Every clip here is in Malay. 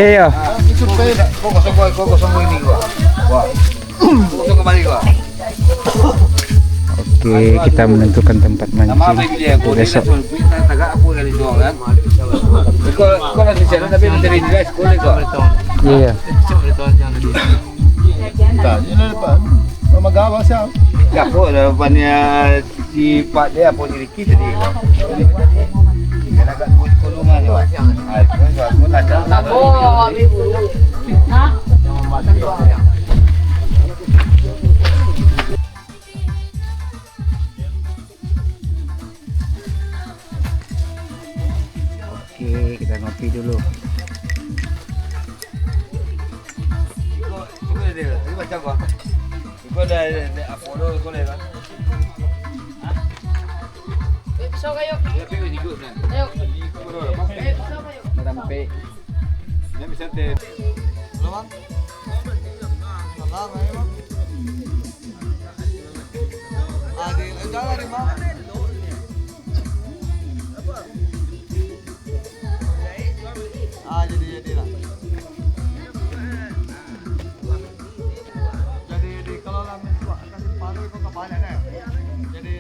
Iya. Kosong ini gua. Wah. Kosong kembali gua. Oke, kita menentukan tempat mancing besok. Tagak aku kali doang kan. Kau masih jalan tapi mencari guys, boleh kok. Iya. Ini depan. Mama gawa siapa? Ya, kok depannya si Pak dia apa diri kita tadi. Kan agak buat kolongan ya. Ah, itu ada. Oh, ambil dulu. Hah? Oke, kita ngopi dulu. Coba deh, ini baca gua. Gua ada Apollo kau kan. Pisau kayo. Ya pergi hidup kan. Ayo. Pisau kayo. Madam P. Ini bisa teh. Belum. Salah, ayo. Adi, jangan di mana? Jadi lah. Jadi kalau lah kasih paru itu kebanyakan ya. Jadi.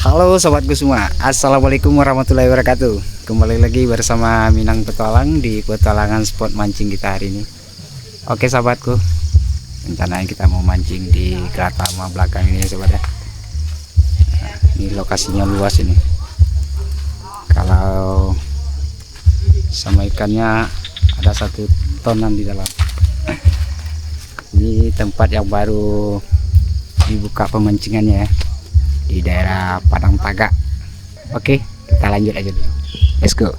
Halo sobatku semua, assalamualaikum warahmatullahi wabarakatuh. Kembali lagi bersama Minang Petualang di petualangan spot mancing kita hari ini. Oke sahabatku, rencananya kita mau mancing di Kratama belakang ini ya sobat ya. Nah, ini lokasinya luas ini. Kalau sama ikannya ada 1 tonan di dalam. Ini tempat yang baru dibuka pemancingannya ya, di daerah Padang Tagak. Oke, kita lanjut aja dulu. Let's go.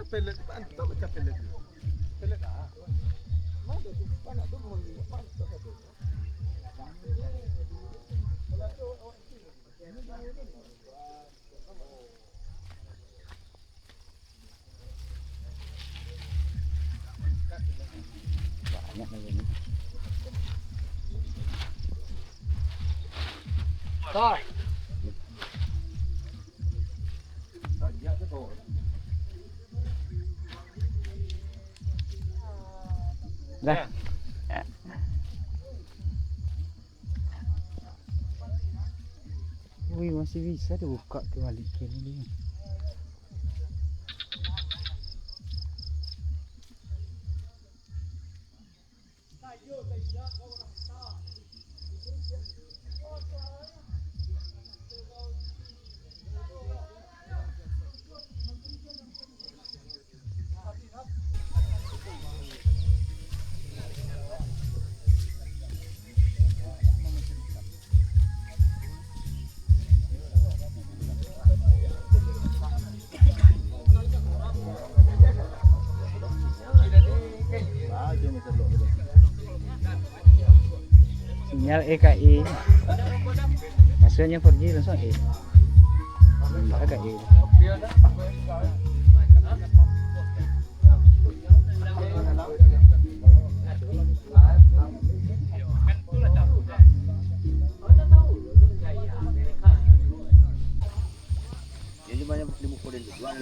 Pelet, mantap macam pelet. Pelet ah. Mana tu? Mana tu mau mantap tu. Banyak lagi ini. Tor. Dah. Wih, masih bisa dibuka tuh balikin ini. Sinyal EKI. Maksudnya 4G langsung E. EKI.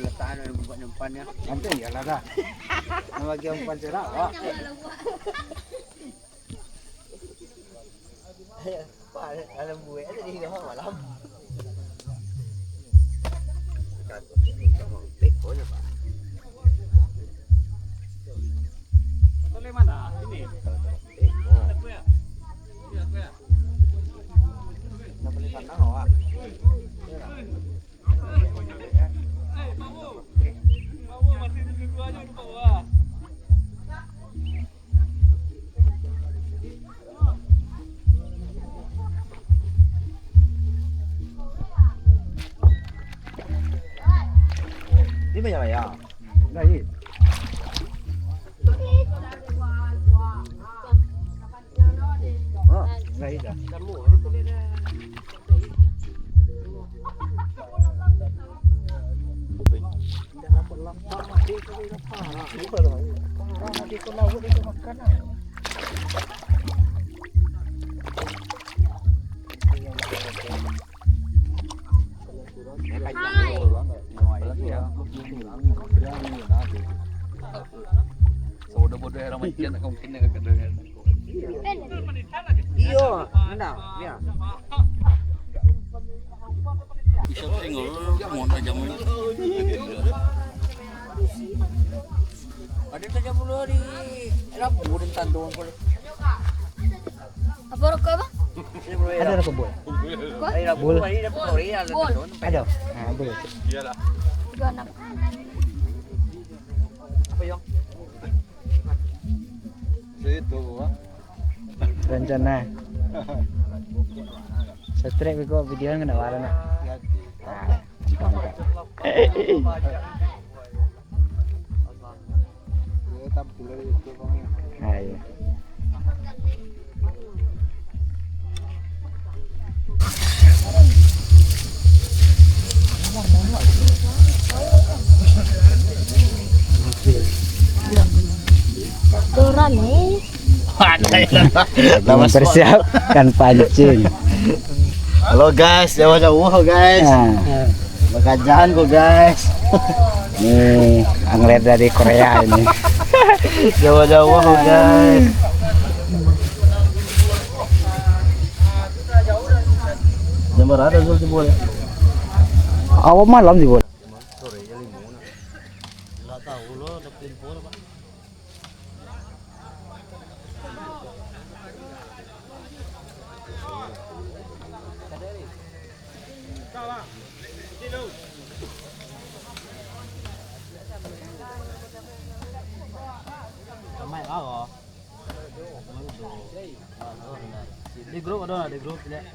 letakkan yang buat umpannya. Nanti ya lah dah. Nak bagi umpan cerak. Wak. Pak, dalam buih ada di bawah malam. Bekonya Pak. Boleh mana? Ini. Nak beli kandang awak. Ini banyak ya. Baik. Oh, baik dah. Bodoh-bodoh orang macam nak mungkin nak kedengar. Iyo, anda, ya. Bisa tengok mau aja mulu. Ada saja mulu di Rabu dan tandon boleh. Apa rokok bang? Ada nak kebun. Ay Rabu, ay Rabu Korea ada tandon. Ada. Ah, boleh. Iyalah. 36. Apa yang? Itu Rencana. Setrek beko video kena warna. Ayo. Doran nih. Mempersiapkan pancing. Halo guys, jauh-jauh guys. Nah, Bakajan kok guys. nih angler dari Korea ini. Jauh-jauh guys. Jam berapa Zul di bola? Awal malam di bola. Enggak tahu lo, ada info apa? Di grup ada di grup tidak?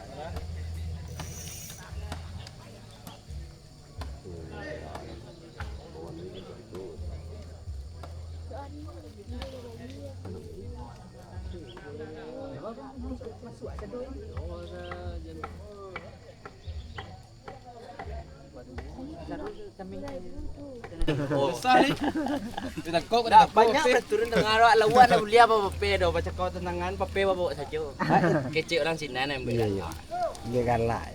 Banyak turun dengan arwah lawan ada beli apa pape do baca kau tenangan pape bawa saja. Kecil orang Cina yang beli. Iya. Dia galak.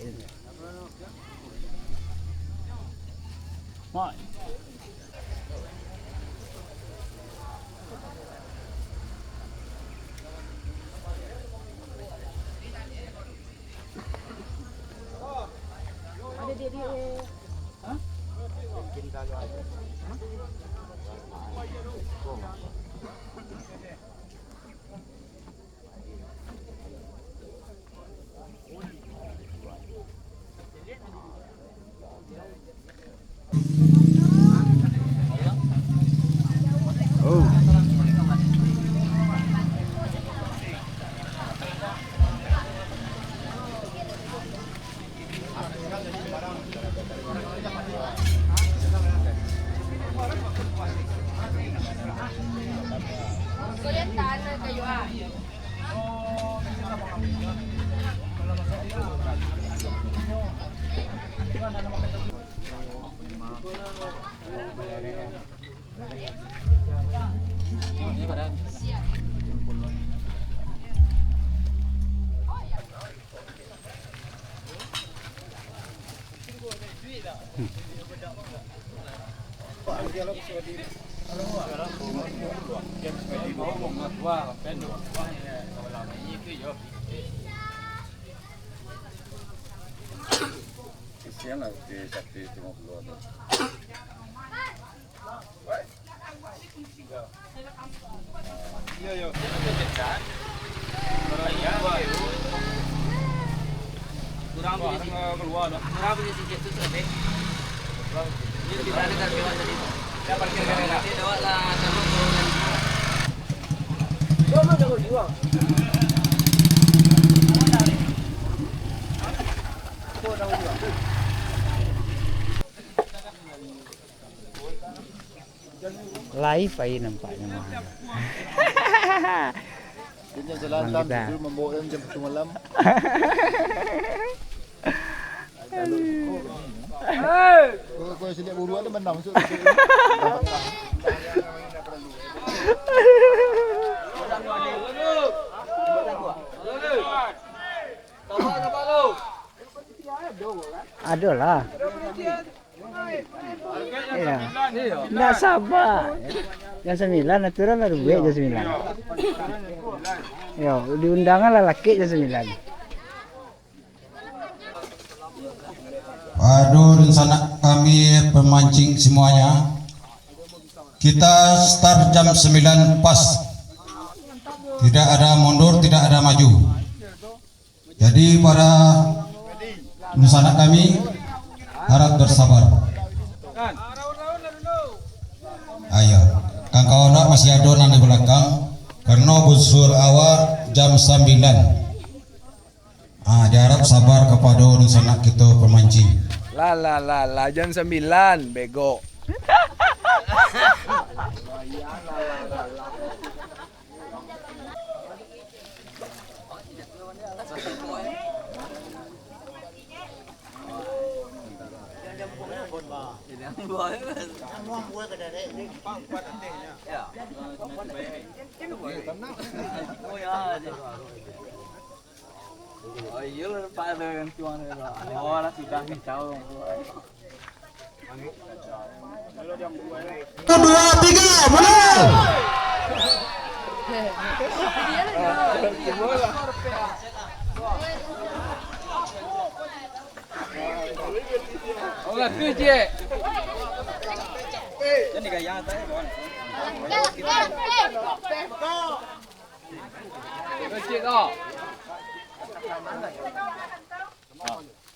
Isian lah di Sakti Timur Luar. Kurang punya sikit tu sebab. Ini lebih berani dari kewan tadi. Dah parkir kamera. Dia bawa lah sama tu. Cuma jago jiwa. Live aja nampaknya. Dia jalan Bang dalam kita. dulu membawa orang jam 7 malam. Kau sedia buru ada menang masuk. Ada lah. Iya. Nggak sabar. Jam 9 natural lah duit jam 9. Yo, di undangan lah laki jam 9. Aduh, rencana kami pemancing semuanya. Kita start jam 9 pas. Tidak ada mundur, tidak ada maju. Jadi para rencana kami harap bersabar. Ayo, Kang Kawana masih adonan di belakang karena busur awal jam 9. Diharap sabar kepada rencana kita pemancing. La jam 9 bego. Oh iya lah Pak dengan tuan lah. Oh lah sudah kacau. Kedua, tiga, mulai. Oh lah tu je. Jadi gaya atas kawan. Kecil dah.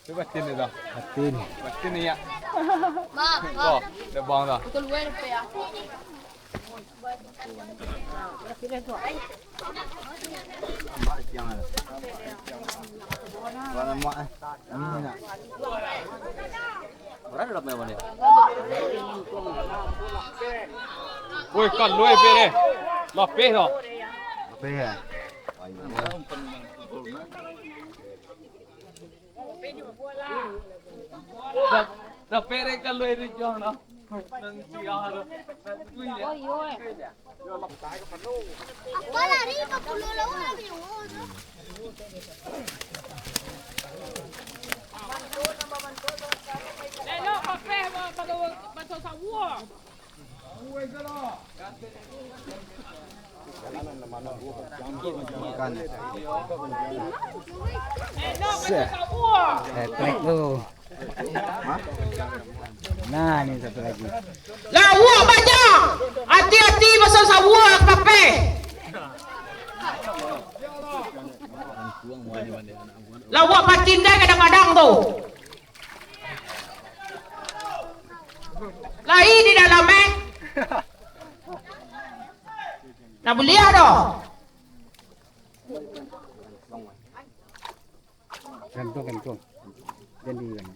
Tu batin ni dah. Batin ni ya. Mak, Oh, dah bang dah. betul gue lupa ya. Orang dah main mana? Woi, kan luai pe ni. Lapis dah. Apa ya? Dah pe kan luai ni jauh dah. Nang siar. Wala rin, kapululaw na yun. Trek tuh. Nah, ini satu lagi. Lawak banyak. Hati-hati pasal sawak pape. Lawak patin dah kadang-kadang tu. Lai di dalam Nak beli ada. Gantung. Jadi kan.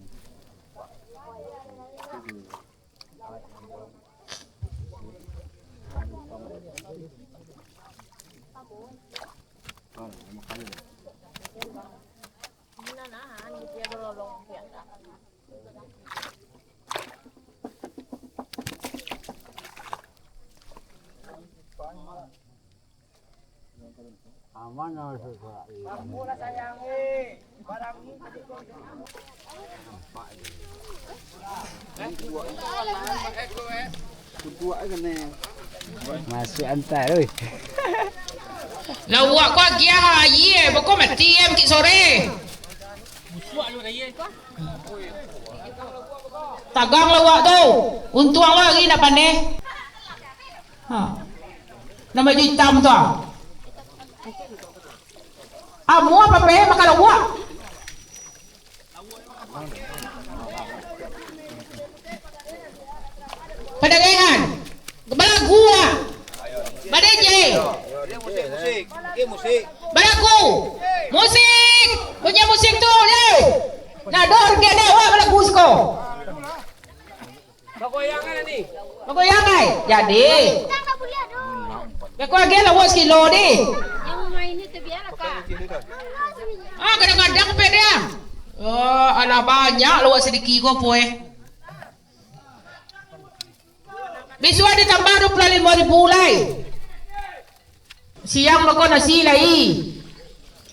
Aman harus Masuk antar oi. Lawak kau kia ye, pokok mati em ki sore. Tagang lawak tu. Untuang lagi nak pandai. Ha. Nama baju hitam tu. Amu apa pe makan lawak. Pedagangan. Kepala gua. Badai je. Musik. Balaku. Musik. Punya musik tu ye. Nak dor dia dah wah balaku sko. Bagoyangan ni. Magoyang ai. Jadi. Tak boleh tu. Ya kau agak lah was kilo di. Yang main ni terbiar kak. Ah kadang-kadang pe dia. Oh, alah banyak luas sedikit kau poe. Besok ada tambah 25,000 lagi. Siang makan nasi lagi.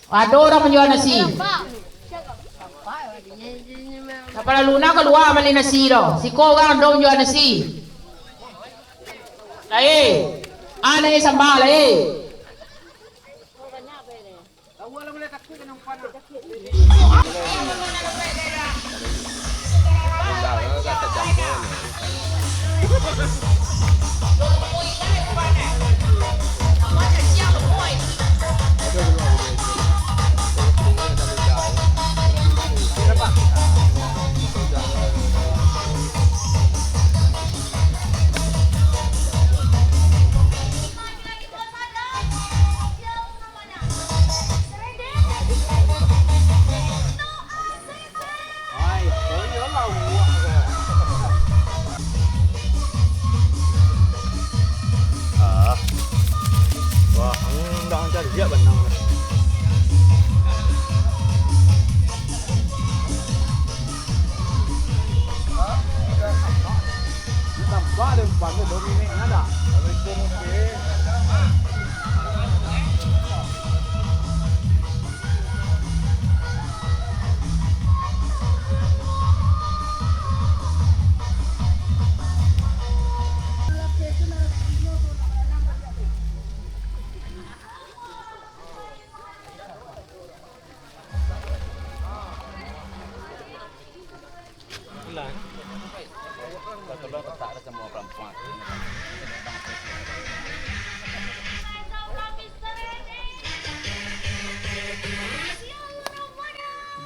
Ada orang menjual nasi. Kepala Luna keluar beli nasi dah. Si kau orang dong jual nasi. Lai. Aneh sambal lai. Wah, dah cari dia benang. Nampak ada bangun dominik ada.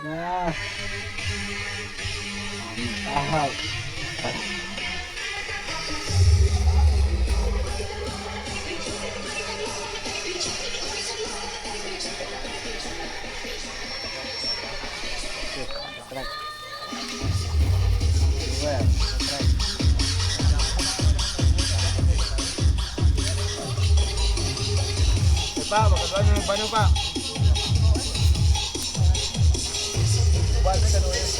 Nah. Mantap. Pak, bantu Pak. Buat saya kan.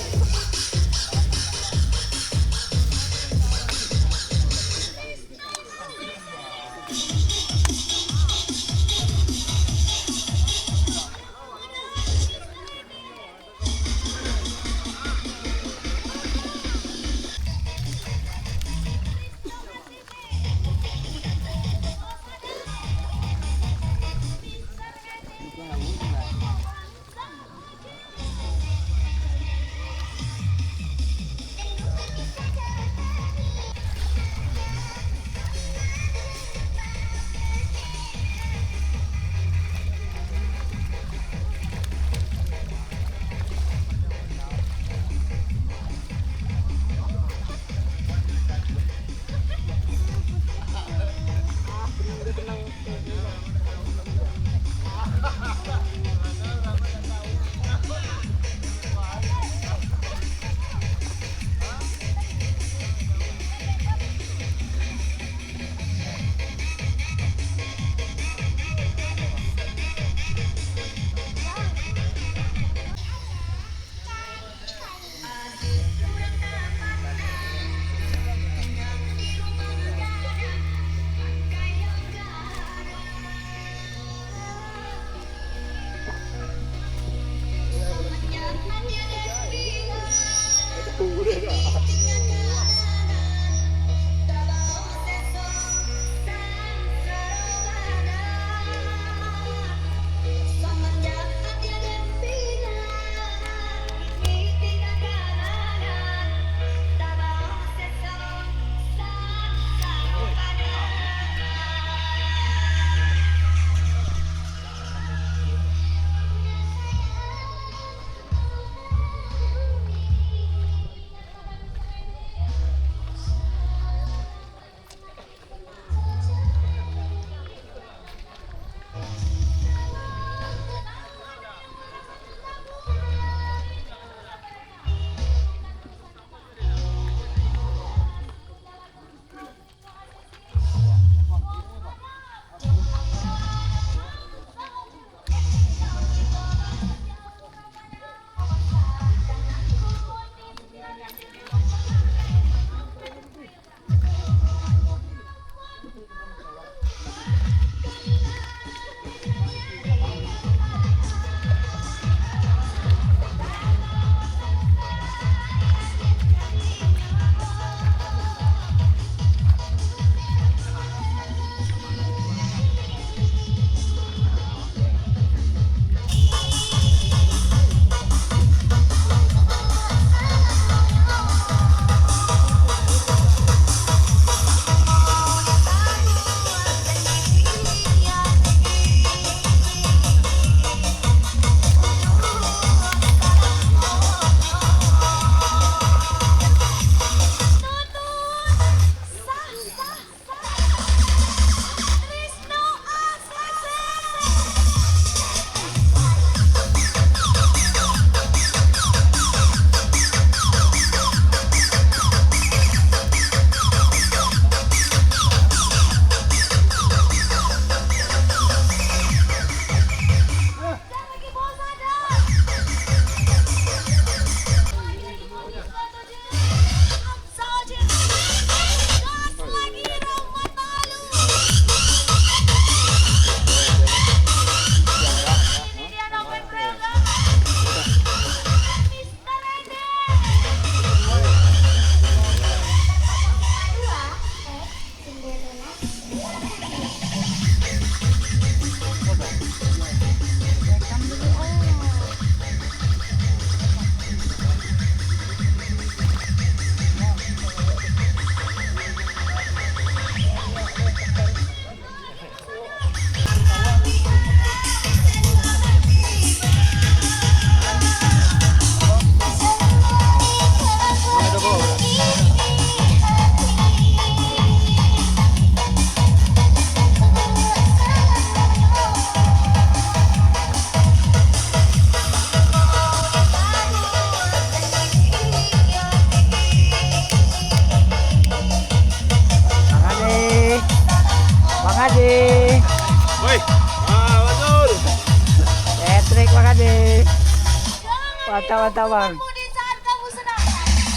Mantap bang. Temanmu di saat kamu senang,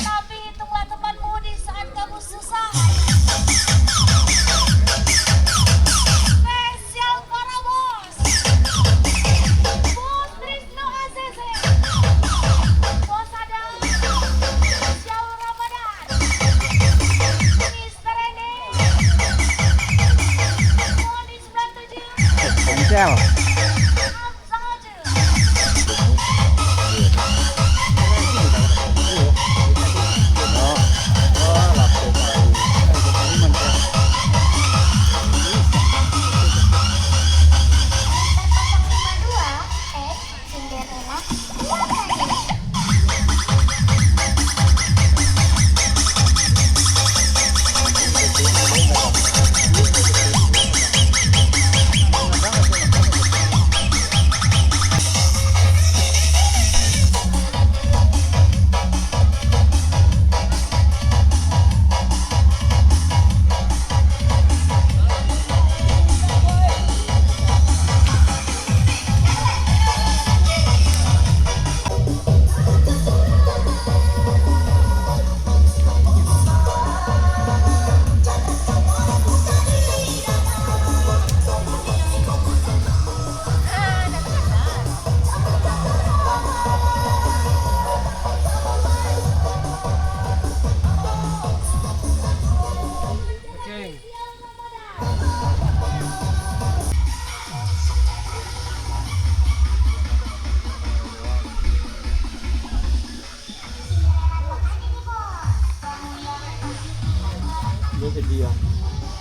tapi hitunglah temanmu di saat kamu susah. Spesial para bos. Bos Trisno ACC. Bos Adam. Spesial Ramadan. Mister Ene. Moni 97. Cancel. Hamzah aja. Cinderella.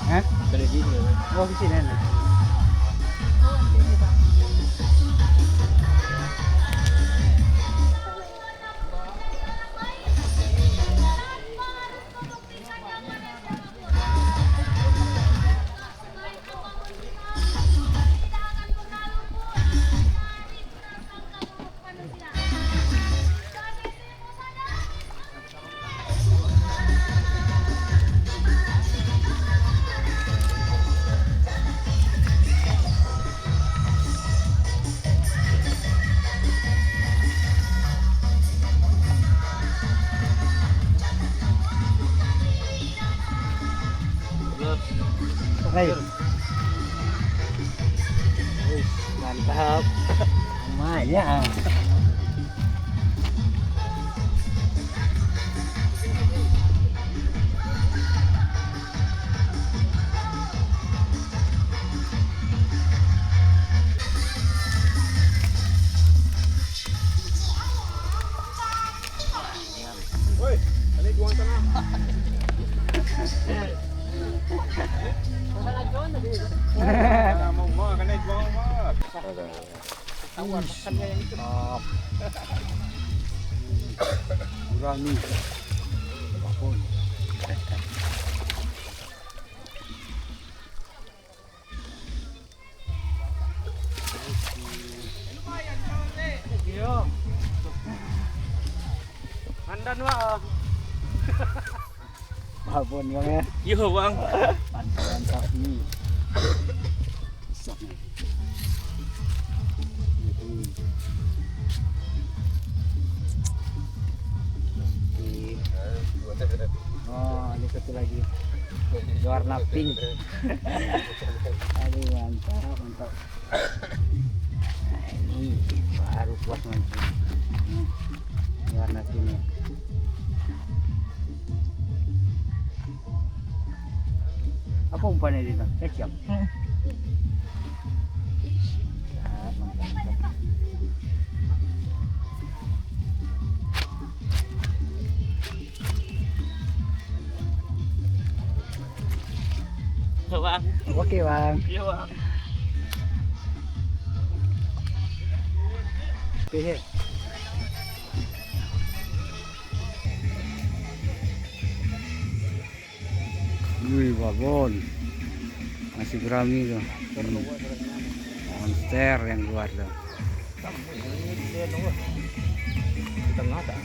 Hah? Oh di sini. Hai. Mantap. Lumayan. Woi, ini juang tanah. Mau kena juang mak. Gurami. Apapun. Andan wah. Apapun bang ya. Yo bang. Mantap nih. Sok nih. Oh, ini satu lagi warna pink. Aduh mantap. Nah, ini baru puas mancing. Warna sini. Apa umpannya di sana? Kecap. Mantap. Bang. Oke bang. Iya bang. Oke. Wih babon. Masih gurami tuh. Monster yang keluar tuh. Tengah tak?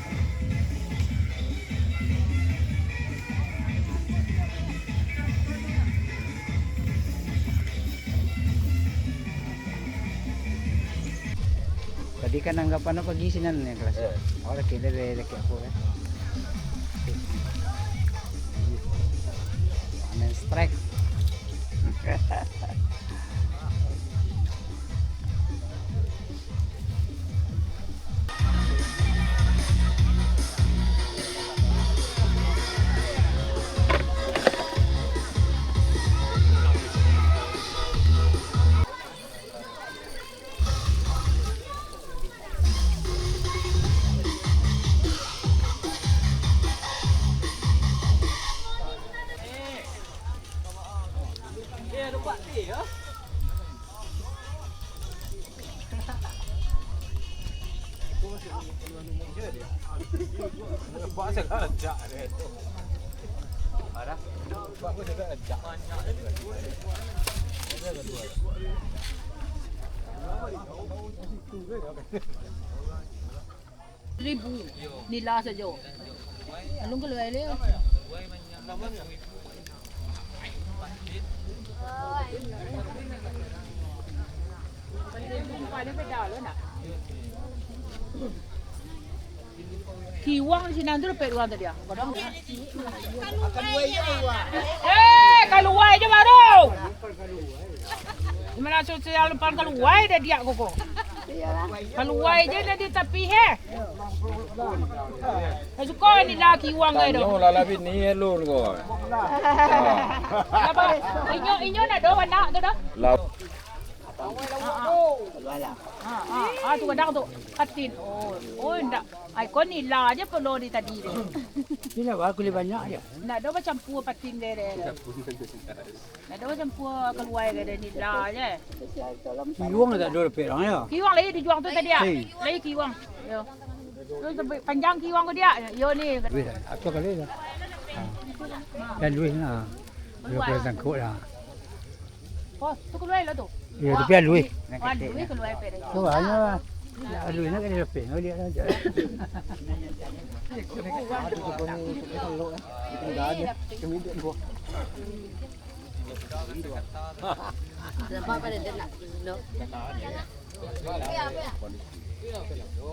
Tadi kan anggapan apa gisinan ya kelas. Oh, lagi dari aku kan. Main strike. Ribu nila saja. Alung kalau ele. Kiwang si nandur peruan tadi ya. Kaluai aja baru. Gimana sosial pan kaluai dah dia koko. Kaluai aja dia tapi he. Suka ni lah kiwang ai do. Lah labin ni luôn rồi. Apa? Inyo nak do anak tu dah. Là Tu kadang tu katin. Oh ndak. Ai kon ni lah aja perlu di tadi deh. Ini lah aku lebih banyak dia. Nak do macam puah patin deh. Nak do macam puah keluar ke ni lah je. Kiwang tak ada perang ya. Kiwang lagi dijuang tu tadi ah. Lagi kiwang. Yo. Tu panjang kiwang ko dia. Yo ni. Apa kali dah. Dan duit lah. Dia kena tangkut lah. Oh, tu keluar lah tu. Ya, tapi ada duit. Wah, duit keluar pe. Tu hanya duit nak kena lepas. Dia aja.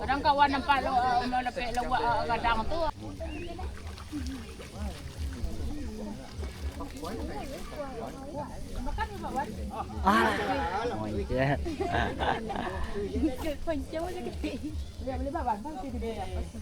Kadang kawan nampak lo lepek lawak kadang tu. Makan ni bawa. Monyet. Pancau aja kecil. Boleh bawa bang sini dia apa sih.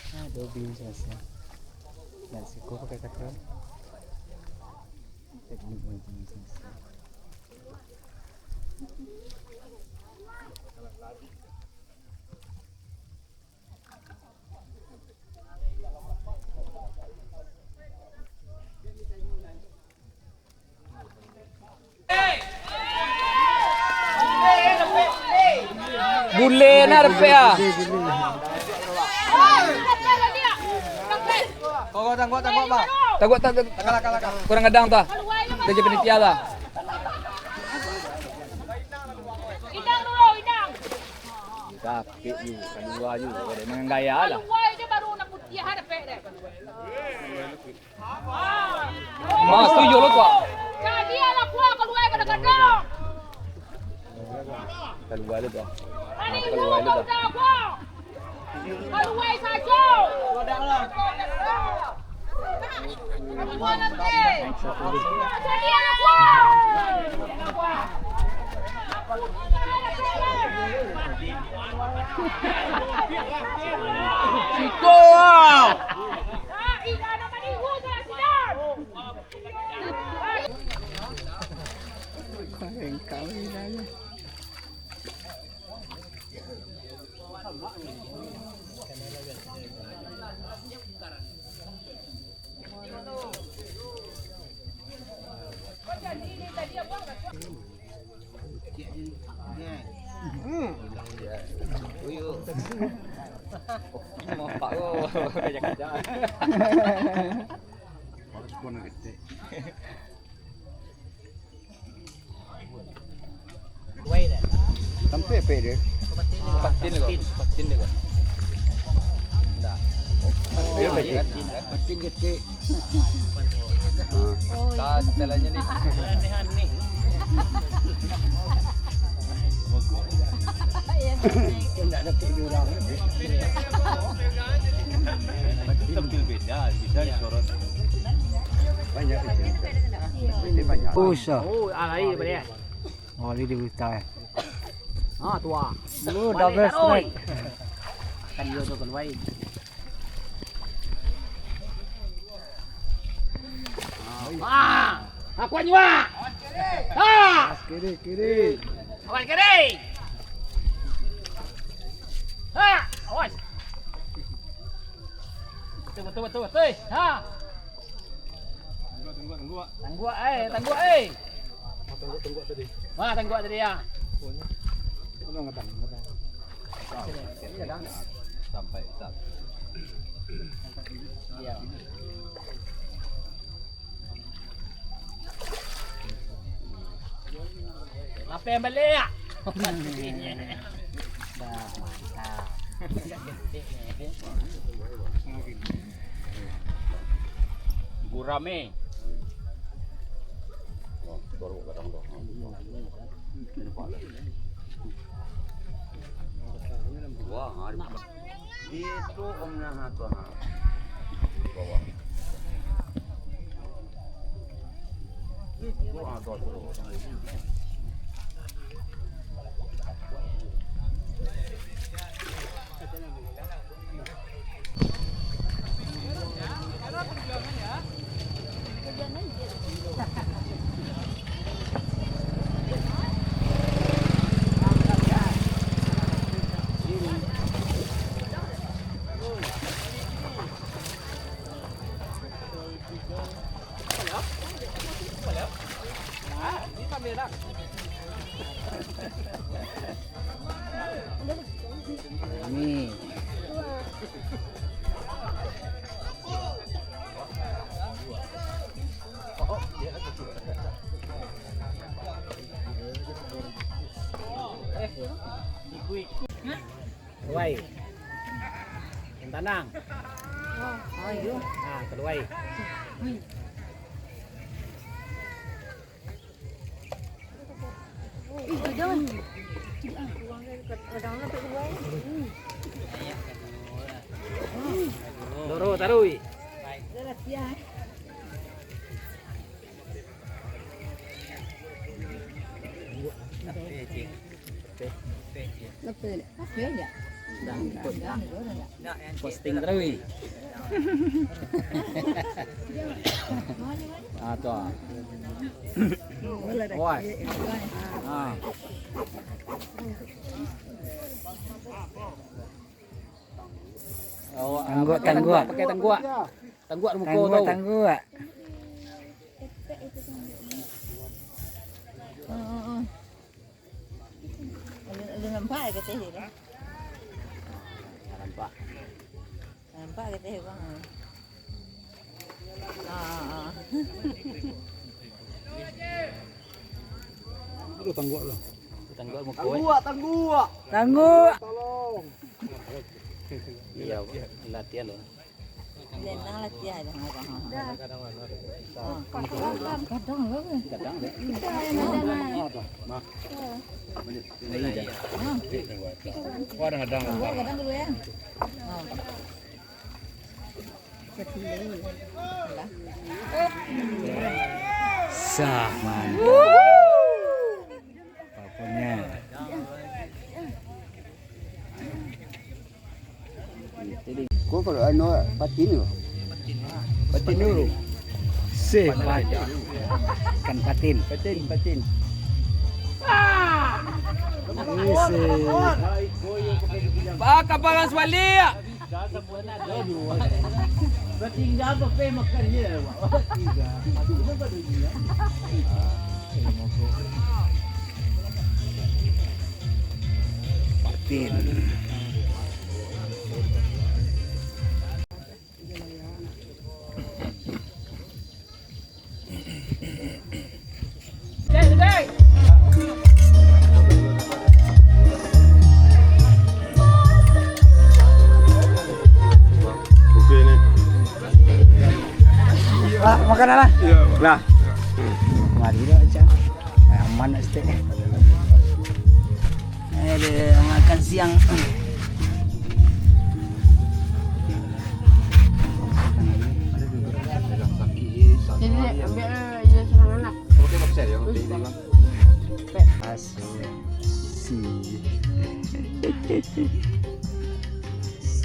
Ada bisa sih. Nasi kau pakai kakak. Teknik mancing sih. Bule na repe ah. Kau tangguh bang. Takut kurang gedang tu. Kerja penitia lah. Idang dulu, idang. Sakit you, kedua you. Ada dengan gaya lah. Keluar je baru nak putih ada pek deh. Mas setuju lo tu. Jadi anak keluar kadang-kadang. Kedua lu tu. Ani ibu kau dah keluar. Keluar saja. Jadi anak gua. Sampai apa dia? Patin deh. Dia patin kecil. Setelahnya nih. Tidak ada orang. Tampil beda, bisa disorot. Banyak kecil. Ini banyak. Usah. Oh, alai apa dia? Oh, ini dibuka. Ah, tua. Lu double strike. Kan dia tuh kan baik. Aku juga. Kiri. Awan kiri. Awas. Betul. Ha. Tangguh. Tangguh tadi. Mana tangguh tadi ya? Sampai. Iya. Apa yang balik ya? Gurame. Itu omnya satu. Ini. Keluai. Yang tanang. Oh iya. Nah, keluai. Loro tarui. Posting tarui. Ah, tuh. Wah. Ah. Oh, Tanggua. Pakai tanggua. Tanggua muko tau. Tanggua. Lu nampak ke teh itu? Nampak. Nampak ke teh bang? Itu tangguk loh. Tanggua muko. Tanggua. Iya, latihan loh. Lentang latihan dah abang. Kadang Kadang lah. kadang deh. Kadang-kadang. Kadang dulu ya. Sah, mantap. Papunnya. Kau kalau anu patin tu. Patin dulu. Sih, kan patin. Patin. Pak kapangan swali. Patin. Lah, makan lah. Lah. Mari dah aja. Aman nak stay. Makan siang.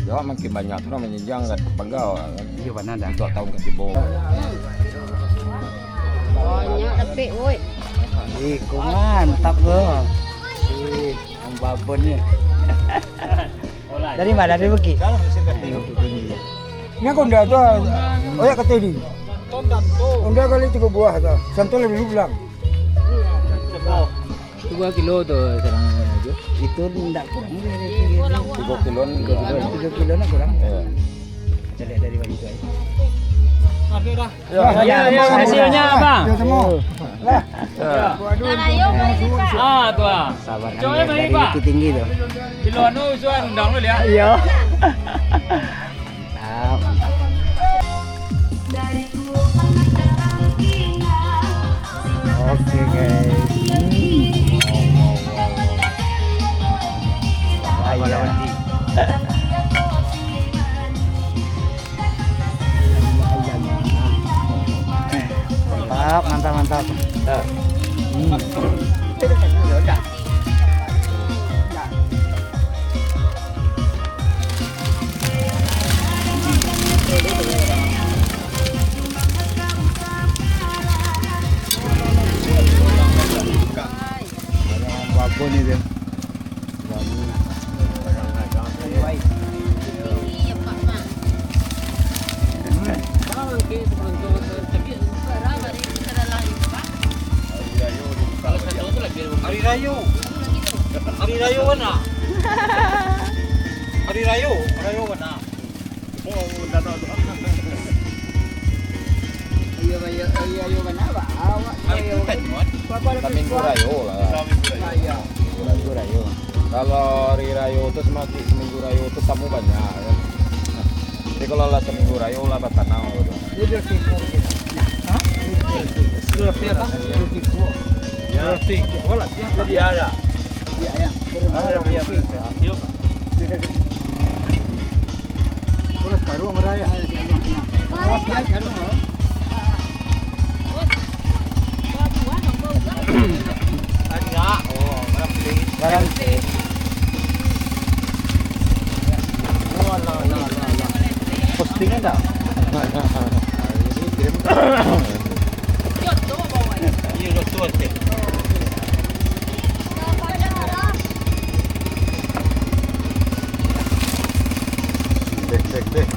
Ya makin banyak orang menyenjang kat pegau. Iya mana dah. Tak tahu kat tibo. Banyak tapi woi. Kau mantap loh. Ang babonnya. Dari mana? Dari Bukit? Ni kau dah tu. Oh ya kata ni. Unda kali 3 buah tu. Santol lebih ulang. 2 kilo tu sekarang aja. Itu tidak kurang. 3 kilo ni. 3 kilo nak kurang. Ya. Kita lihat dari bagi tu. Hasilnya apa? Ya semua. Lah. Ayo mari Pak. Ah, tu ah. Sabar. Coba Dari bagi, Pak. Bukit Tinggi tu. Kilo anu suan undang lu ya. Iya. Mantap. Oke guys. Mantap. Babon itu. Hari Raya mana? Hari Raya mana? Oh, dah tahu tu. Ayo mana ba? Awak. Minggu Rayo lah. Minggu Rayo. Kalau hari Rayo tu seminggu Rayo tu tamu banyak. Kan? Jadi kalau lah seminggu Rayo lah tanah. Dia tipu. Hah? Roti. Wala dia ada. Ya. Yuk. Pura karu meraya. Garanti. Postingan dah. Ini roti. Dek.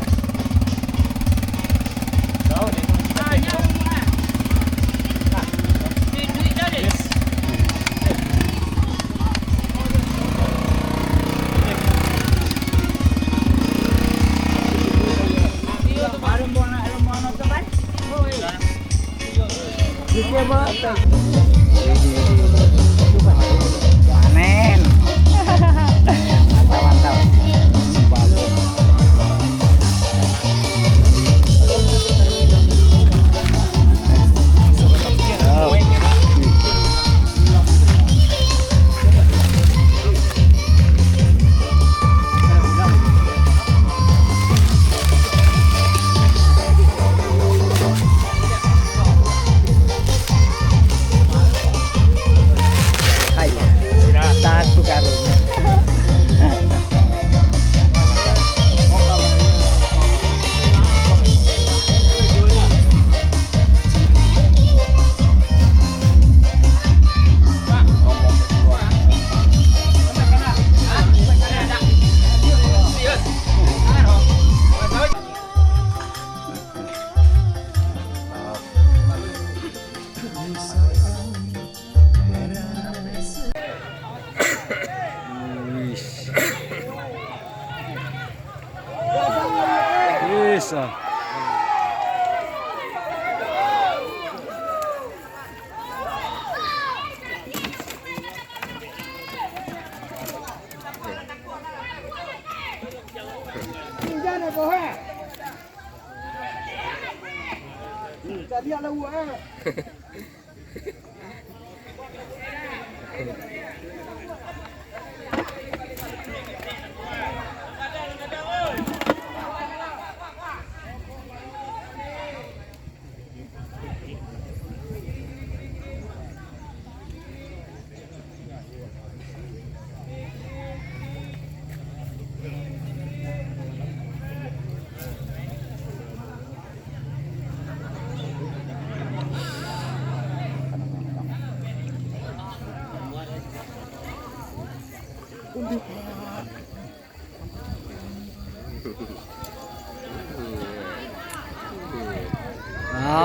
Ini besar.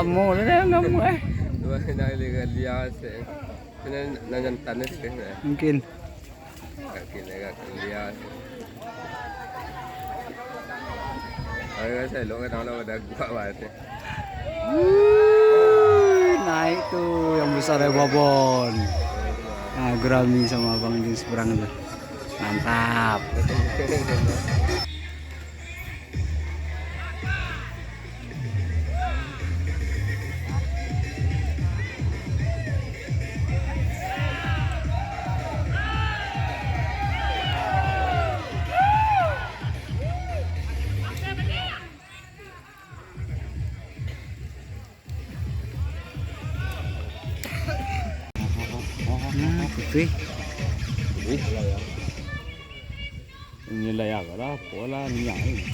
Kamu udah kamu Dua nang lihat sih. Kena nanyan tanis kan. mungkin. Kena lihat. Ayo saya lo kan orang udah gua banget. Naik tuh yang besar ya babon. Nah, gurami sama Bang Jin seberang tuh. Mantap. Putih. Ini layak lah, pola minyak ini.